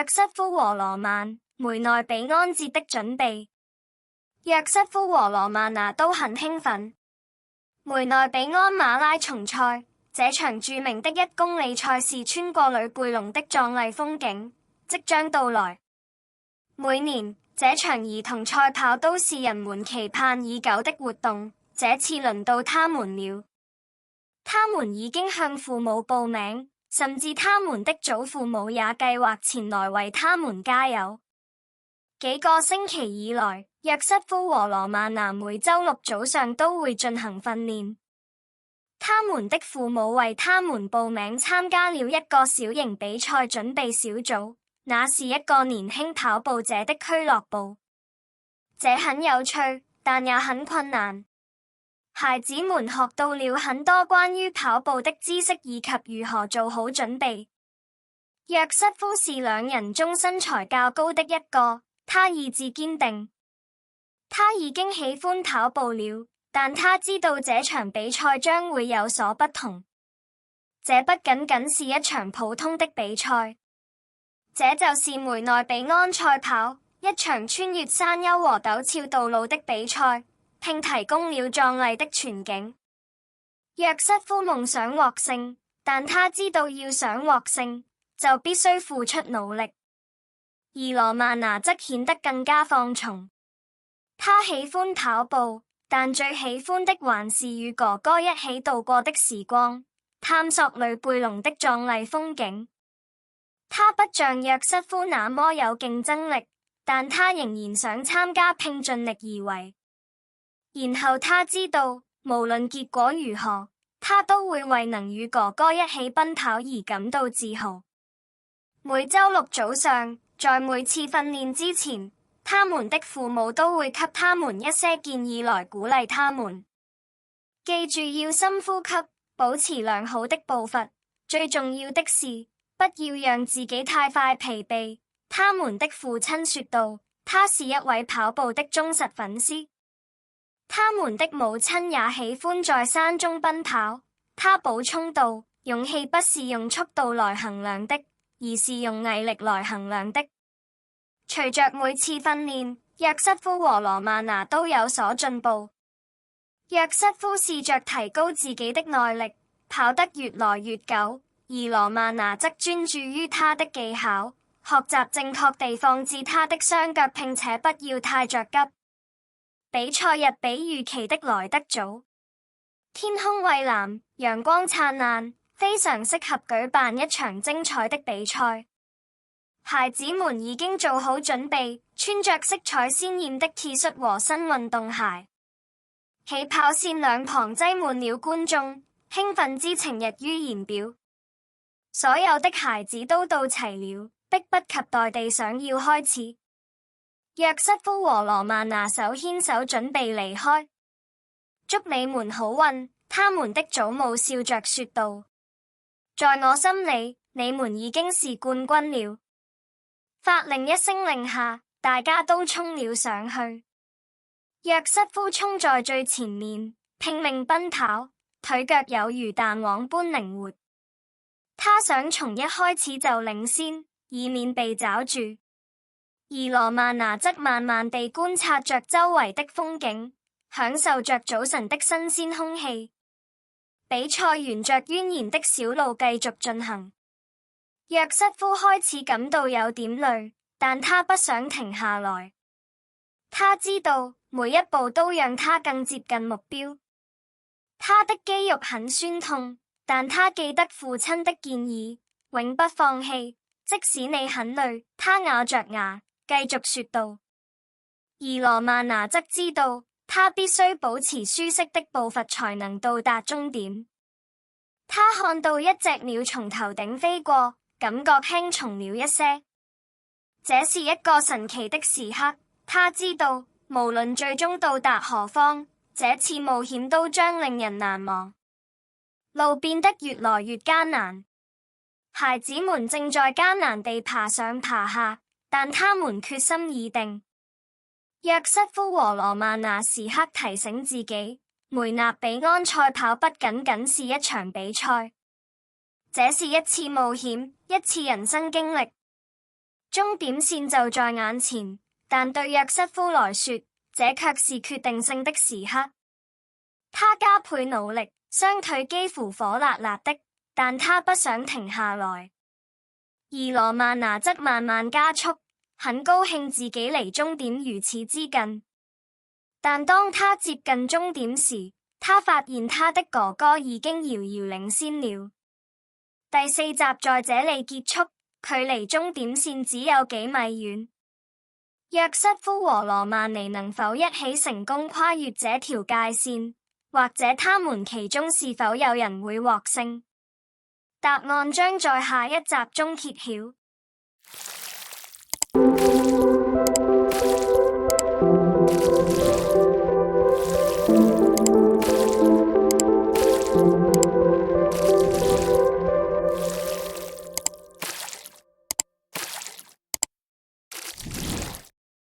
約瑟夫和羅曼梅內比安節的準備。約瑟夫和羅曼娜都很興奮。梅內比安馬拉松賽，這場著名的1公里賽事穿過呂貝龍的壯麗風景即將到來。每年這場兒童賽跑都是人們期盼已久的活動，這次輪到他們了。他們已經向父母報名，甚至他們的祖父母也計劃前來為他們加油。幾個星期以來，約瑟夫和羅曼娜每週六早上都會進行訓練。他們的父母為他們報名參加了一個小型比賽準備小組，那是一個年輕跑步者的俱樂部。這很有趣，但也很困難。孩子們學到了很多關於跑步的知識以及如何做好準備。約瑟夫是兩人中身材較高的一個，他意志堅定。他已經喜歡跑步了，但他知道這場比賽將會有所不同。這不僅僅是一場普通的比賽，這就是梅內比安賽跑，一場穿越山丘和陡峭道路的比賽，並提供了壯麗的全景。約瑟夫夢想獲勝，但他知道要想獲勝，就必須付出努力。而羅曼娜則顯得更加放縱。他喜歡跑步，但最喜歡的還是與哥哥一起度過的時光，探索呂貝龍的壯麗風景。他不像約瑟夫那麼有競爭力，但他仍然想參加，拼盡力而為。然後他知道，無論結果如何，他都會為能與哥哥一起奔跑而感到自豪。每週六早上，在每次訓練之前，他們的父母都會給他們一些建議來鼓勵他們。記住要深呼吸，保持良好的步伐。最重要的是，不要讓自己太快疲憊。他們的父親說道，他是一位跑步的忠實粉絲。他們的母親也喜歡在山中奔跑。他補充道，勇氣不是用速度來衡量的，而是用毅力來衡量的。隨着每次訓練，約瑟夫和羅曼娜都有所進步。約瑟夫試着提高自己的耐力，跑得越來越久，而羅曼娜則專注於他的技巧，學習正確地放置他的雙腳，並且不要太着急。比賽日比預期的來得早，天空蔚藍，陽光燦爛，非常適合舉辦一場精彩的比賽。孩子們已經做好準備，穿着色彩鮮豔的 T 恤和新運動鞋。起跑線兩旁擠滿了觀眾，興奮之情溢於言表。所有的孩子都到齊了，迫不及待地想要開始。約瑟夫和羅曼娜手牽手準備離開。祝你們好運，他們的祖母笑着說道。在我心裡，你們已經是冠軍了。法令一聲令下，大家都衝了上去。約瑟夫衝在最前面，拼命奔跑，腿腳有如彈簧般靈活。他想從一開始就領先，以免被抓住。而羅曼娜則慢慢地觀察着周圍的風景，享受着早晨的新鮮空氣。比賽沿着蜿蜒的小路繼續進行。約瑟夫開始感到有點累，但他不想停下來。他知道每一步都讓他更接近目標。他的肌肉很痠痛，但他記得父親的建議，永不放棄，即使你很累。他咬着牙繼續說道。而羅曼娜則知道，他必須保持舒適的步伐才能到達終點。他看到一隻鳥從頭頂飛過，感覺輕鬆了一些。這是一個神奇的時刻。他知道，無論最終到達何方，這次冒險都將令人難忘。路變得越來越艱難，孩子們正在艱難地爬上爬下，但他們決心已定。約瑟夫和羅曼娜時刻提醒自己，梅納比安賽跑不僅僅是一場比賽，這是一次冒險，一次人生經歷。終點線就在眼前，但對約瑟夫來說，這卻是決定性的時刻。他加倍努力，雙腿幾乎火辣辣的，但他不想停下來。而羅曼拿則慢慢加速，很高興自己離終點如此之近。但當他接近終點時，他發現他的哥哥已經遙遙領先了。第四集在這裡結束，距離終點線只有幾米遠。約瑟夫和羅曼尼能否一起成功跨越這條界線，或者他們其中是否有人會獲勝？答案將在下一集中揭曉。